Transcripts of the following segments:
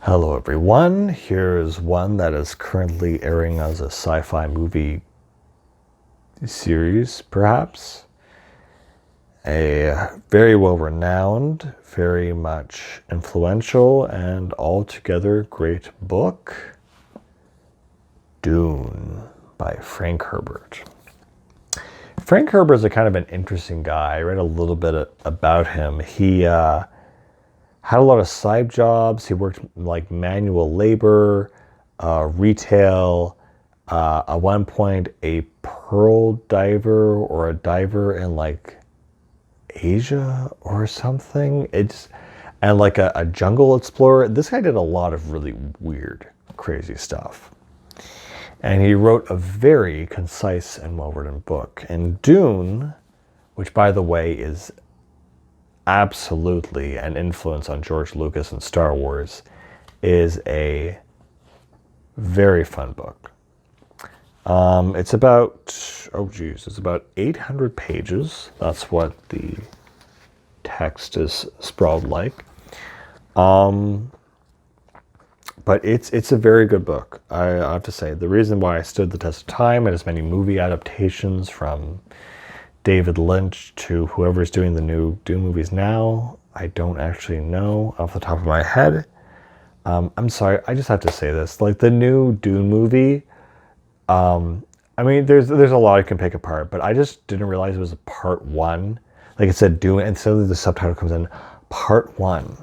Hello everyone, here's one that is currently airing as a sci-fi movie series, perhaps. A very well-renowned, very much influential, and altogether great book, Dune by Frank Herbert. Frank Herbert is a kind of an interesting guy. I read a little bit about him. He had a lot of side jobs. He worked like manual labor, retail, at one point a pearl diver or a diver in like Asia or something. And like a jungle explorer. This guy did a lot of really weird, crazy stuff. And he wrote a very concise and well-written book. And Dune, which by the way is absolutely an influence on George Lucas and Star Wars, is a very fun book. It's about, it's about 800 pages. That's what the text is sprawled like. But it's a very good book. I have to say, the reason why I stood the test of time, and as many movie adaptations from David Lynch to whoever's doing the new Dune movies now, I don't actually know off the top of my head. I'm sorry, I just have to say this. Like the new Dune movie, I mean, there's a lot you can pick apart, but I just didn't realize it was a part one. Like it said Dune, and suddenly the subtitle comes in, part one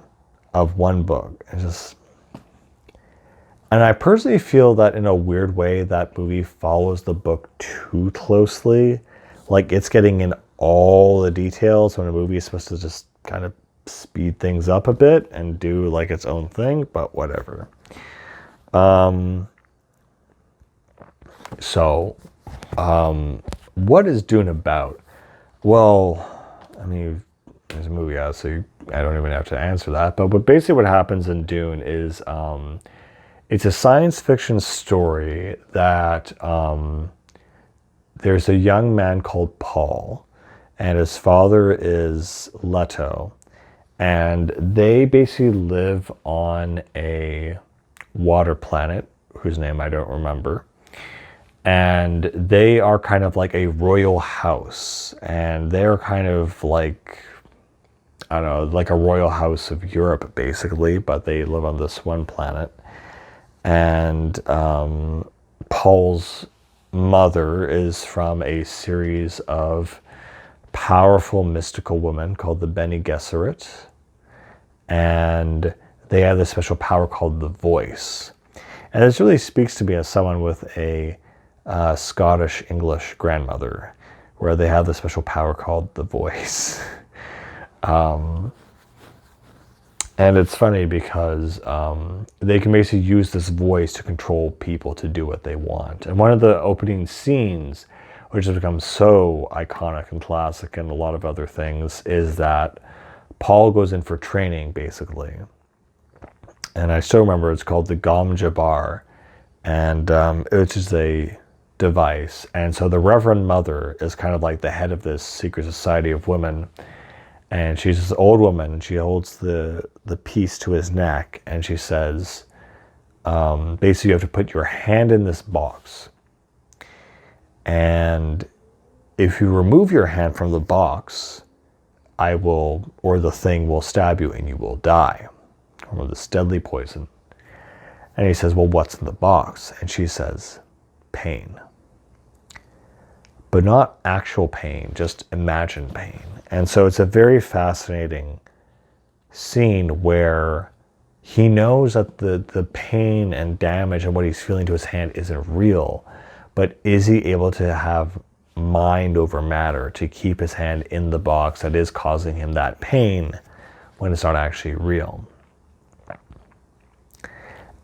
of one book. And I personally feel that in a weird way, that movie follows the book too closely. Like it's getting in all the details when a movie is supposed to just kind of speed things up a bit and do like its own thing, but whatever. What is Dune about? Well, I mean, there's a movie out, so I don't even have to answer that. But basically what happens in Dune is it's a science fiction story that there's a young man called Paul, and his father is Leto, and they basically live on a water planet whose name I don't remember. And they are kind of like a royal house, and they're kind of like, I don't know, like a royal house of Europe basically, but they live on this one planet. And Paul's mother is from a series of powerful mystical women called the Bene Gesserit, and they have this special power called the Voice. And this really speaks to me as someone with a Scottish English grandmother, where they have this special power called the Voice. And it's funny because they can basically use this voice to control people to do what they want. And one of the opening scenes, which has become so iconic and classic and a lot of other things, is that Paul goes in for training, basically. And I still remember it's called the Gom Jabbar, and which is a device. And so the Reverend Mother is kind of like the head of this secret society of women. And she's this old woman, and she holds the piece to his neck, and she says, basically you have to put your hand in this box. And if you remove your hand from the box, the thing will stab you and you will die from this deadly poison. And he says, well, what's in the box? And she says, pain. But not actual pain, just imagined pain. And so it's a very fascinating scene where he knows that the pain and damage and what he's feeling to his hand isn't real, but is he able to have mind over matter to keep his hand in the box that is causing him that pain when it's not actually real?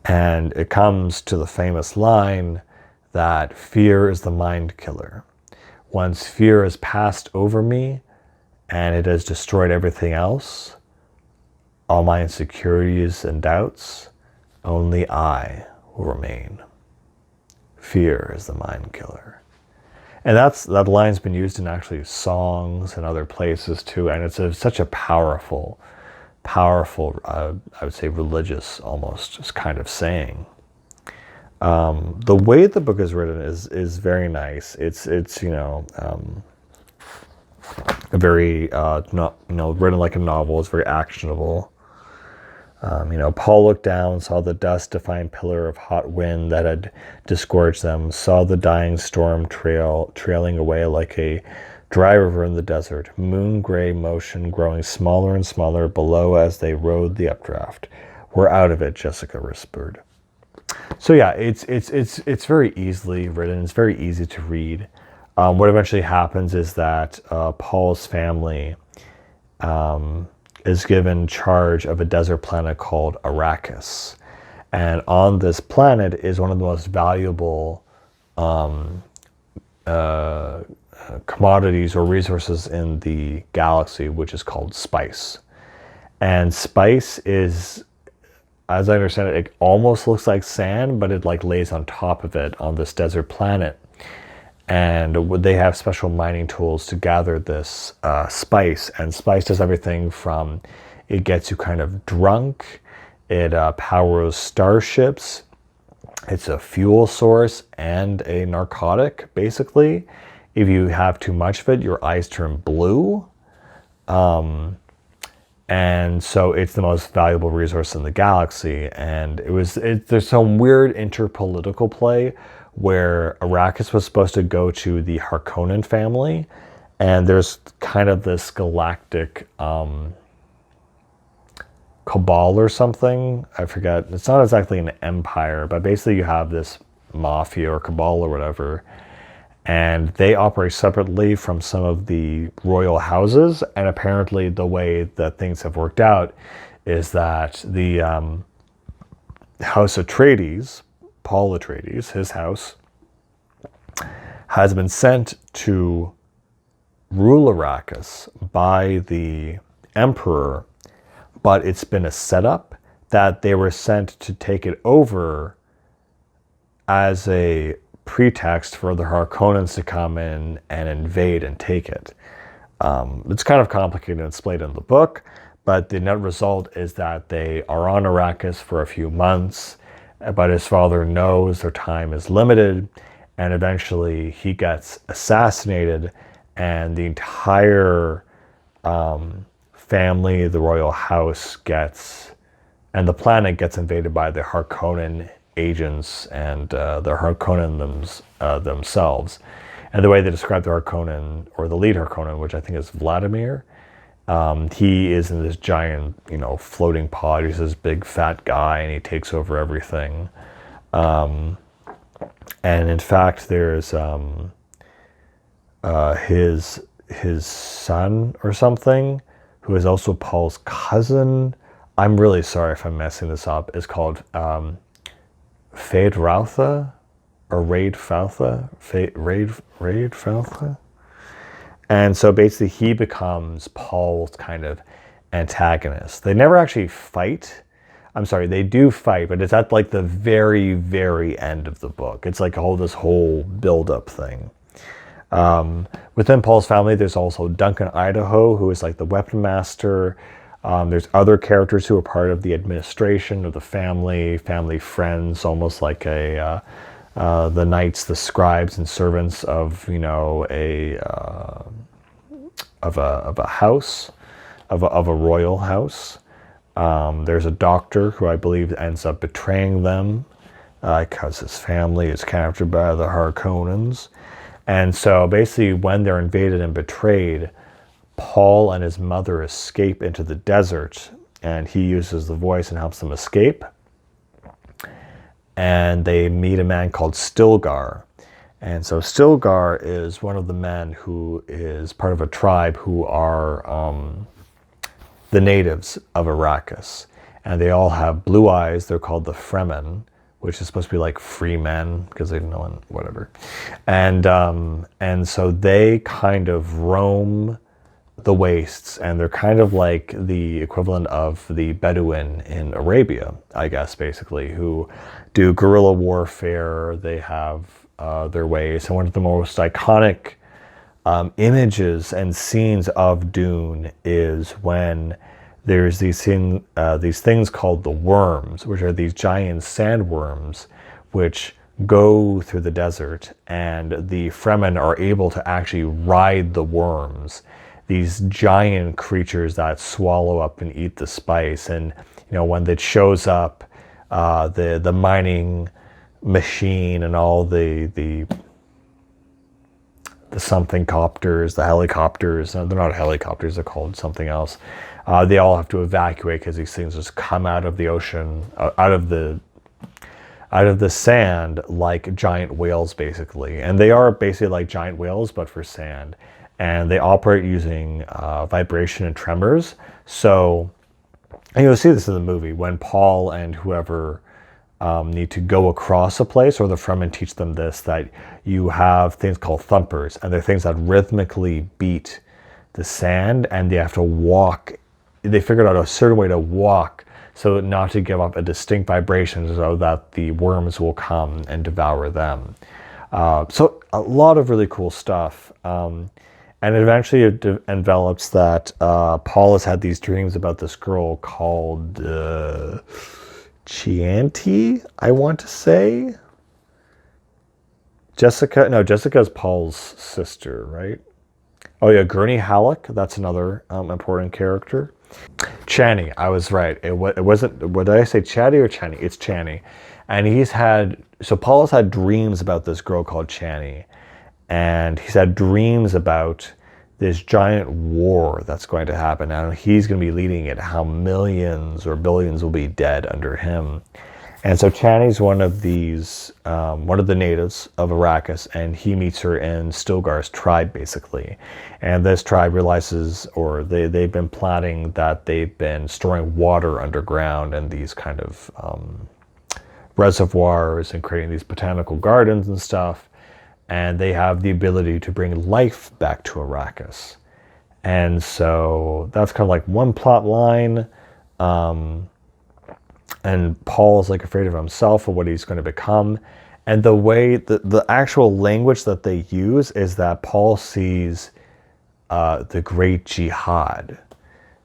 And it comes to the famous line that fear is the mind killer. Once fear has passed over me and it has destroyed everything else, all my insecurities and doubts, only I will remain. Fear is the mind killer. And that line's been used in actually songs and other places too, and it's such a powerful powerful, I would say religious almost kind of saying. The way the book is written is very nice. It's very not written like a novel. It's very actionable. Paul looked down, saw the dust-defined pillar of hot wind that had disgorged them, saw the dying storm trailing away like a dry river in the desert, moon-gray motion growing smaller and smaller below as they rode the updraft. "We're out of it," Jessica whispered. So yeah, it's very easily written. It's very easy to read. What eventually happens is that Paul's family is given charge of a desert planet called Arrakis. And on this planet is one of the most valuable commodities or resources in the galaxy, which is called spice. And spice is, as I understand it, it almost looks like sand, but it like lays on top of it on this desert planet. And they have special mining tools to gather this spice. And spice does everything from, it gets you kind of drunk, it powers starships, it's a fuel source and a narcotic, basically. If you have too much of it, your eyes turn blue. And so it's the most valuable resource in the galaxy. And there's some weird interpolitical play where Arrakis was supposed to go to the Harkonnen family, and there's kind of this galactic cabal or something. I forget. It's not exactly an empire, but basically you have this mafia or cabal or whatever, and they operate separately from some of the royal houses. And apparently the way that things have worked out is that the House Atreides, Paul Atreides, his house, has been sent to rule Arrakis by the Emperor, but it's been a setup that they were sent to take it over as a pretext for the Harkonnens to come in and invade and take it. It's kind of complicated and explained in the book, but the net result is that they are on Arrakis for a few months, but his father knows their time is limited, and eventually he gets assassinated, and the entire family, the royal house and the planet gets invaded by the Harkonnen agents and the Harkonnen themselves. And the way they describe the Harkonnen, or the lead Harkonnen, which I think is Vladimir, he is in this giant, floating pod. He's this big fat guy, and he takes over everything. And in fact, there's his son or something, who is also Paul's cousin. I'm really sorry if I'm messing this up. Is called Fade Rautha, or Raid Faltha, Raid Faltha. And so basically he becomes Paul's kind of antagonist. They never actually fight. I'm sorry, they do fight, but it's at like the very, very end of the book. It's like this whole build-up thing. Within Paul's family, there's also Duncan Idaho, who is like the weapon master. There's other characters who are part of the administration of the family friends, almost like the knights, the scribes and servants of a house, of a royal house. There's a doctor who I believe ends up betraying them because his family is captured by the Harkonnens. And so basically when they're invaded and betrayed, Paul and his mother escape into the desert, and he uses the voice and helps them escape. And they meet a man called Stilgar. And so Stilgar is one of the men who is part of a tribe who are the natives of Arrakis. And they all have blue eyes. They're called the Fremen, which is supposed to be like free men, because they know whatever. And so they kind of roam the wastes, and they're kind of like the equivalent of the Bedouin in Arabia, I guess, basically, who do guerrilla warfare. They have their ways. And one of the most iconic images and scenes of Dune is when there's these things called the worms, which are these giant sandworms, which go through the desert, and the Fremen are able to actually ride the worms, these giant creatures that swallow up and eat the spice. And when it shows up, the mining machine and all the something copters, the helicopters, no, they're not helicopters, they're called something else. They all have to evacuate because these things just come out of the ocean, out of the sand, like giant whales, basically. And they are basically like giant whales, but for sand. And they operate using vibration and tremors. So, and you'll see this in the movie when Paul and whoever need to go across a place, or the Fremen teach them this, that you have things called thumpers, and they're things that rhythmically beat the sand, and they have to walk. They figured out a certain way to walk so not to give up a distinct vibration so that the worms will come and devour them. So a lot of really cool stuff. And eventually it envelops that Paul has had these dreams about this girl called Chianti, I want to say. Jessica's Paul's sister, right? Oh yeah, Gurney Halleck, that's another important character. Channy, I was right. It wasn't, what did I say, Chatty or Channy? It's Channy. And Paul has had dreams about this girl called Channy. And he's had dreams about this giant war that's going to happen. And he's going to be leading it, how millions or billions will be dead under him. And so Channy's one of the natives of Arrakis, and he meets her in Stilgar's tribe, basically. And this tribe realizes, or they've been planning that they've been storing water underground and these kind of reservoirs and creating these botanical gardens and stuff. And they have the ability to bring life back to Arrakis. And so that's kind of like one plot line. And Paul's like afraid of himself or what he's going to become. And the way the actual language that they use is that Paul sees the great jihad.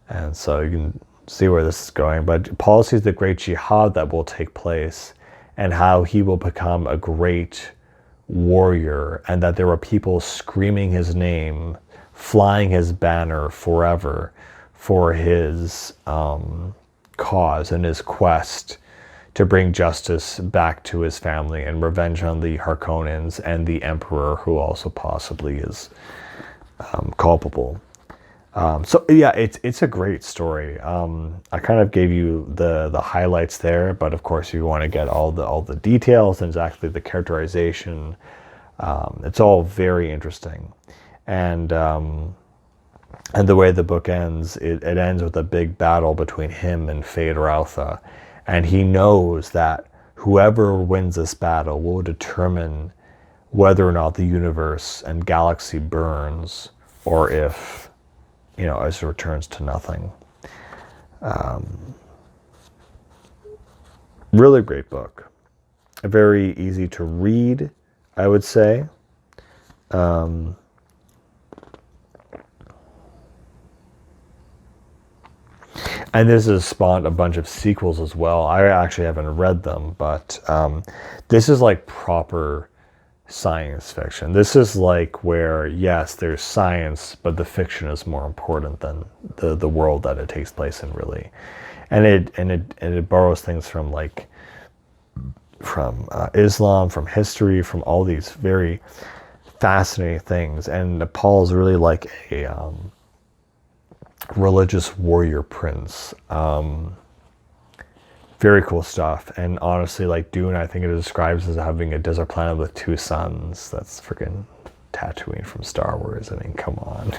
And so you can see where this is going. But Paul sees the great jihad that will take place and how he will become a great warrior, and that there were people screaming his name, flying his banner forever for his cause and his quest to bring justice back to his family and revenge on the Harkonnens and the Emperor, who also possibly is culpable. So yeah, it's a great story. I kind of gave you the highlights there, but of course, if you want to get all the details and exactly the characterization, it's all very interesting. And the way the book ends, it ends with a big battle between him and Feyd-Rautha, and he knows that whoever wins this battle will determine whether or not the universe and galaxy burns, or if it returns to nothing. Really great book. Very easy to read, I would say. And this has spawned a bunch of sequels as well. I actually haven't read them, but this is like proper science fiction. This is like where, yes, there's science, but the fiction is more important than the world that it takes place in, really. And it borrows things from Islam, from history, from all these very fascinating things. And Paul's really like a religious warrior prince. Very cool stuff. And honestly, like Dune, I think it describes as having a desert planet with two suns. That's freaking Tatooine from Star Wars. I mean, come on.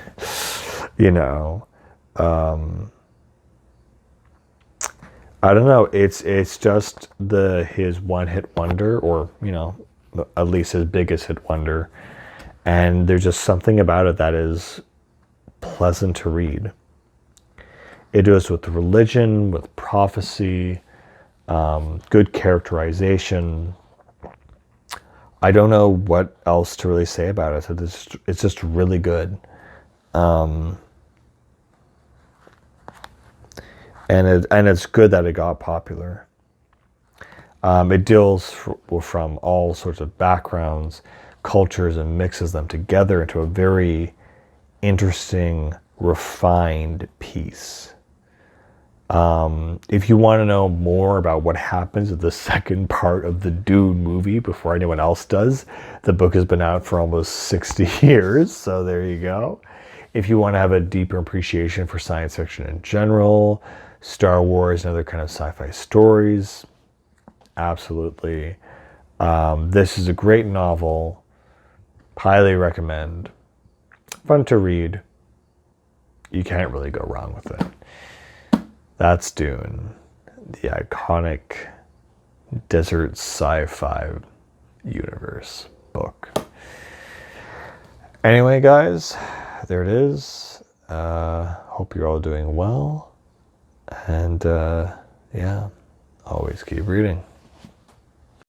I don't know. It's just his one-hit wonder, or at least his biggest hit wonder. And there's just something about it that is pleasant to read. It deals with religion, with prophecy, good characterization. I don't know what else to really say about it. So it's just really good. and it's good that it got popular. It deals from all sorts of backgrounds, cultures, and mixes them together into a very interesting, refined piece. If you want to know more about what happens in the second part of the Dune movie before anyone else does, the book has been out for almost 60 years, so there you go. If you want to have a deeper appreciation for science fiction in general, Star Wars and other kind of sci-fi stories, absolutely. This is a great novel. Highly recommend. Fun to read. You can't really go wrong with it. That's Dune, the iconic desert sci-fi universe book. Anyway, guys, there it is. Hope you're all doing well. And yeah, always keep reading.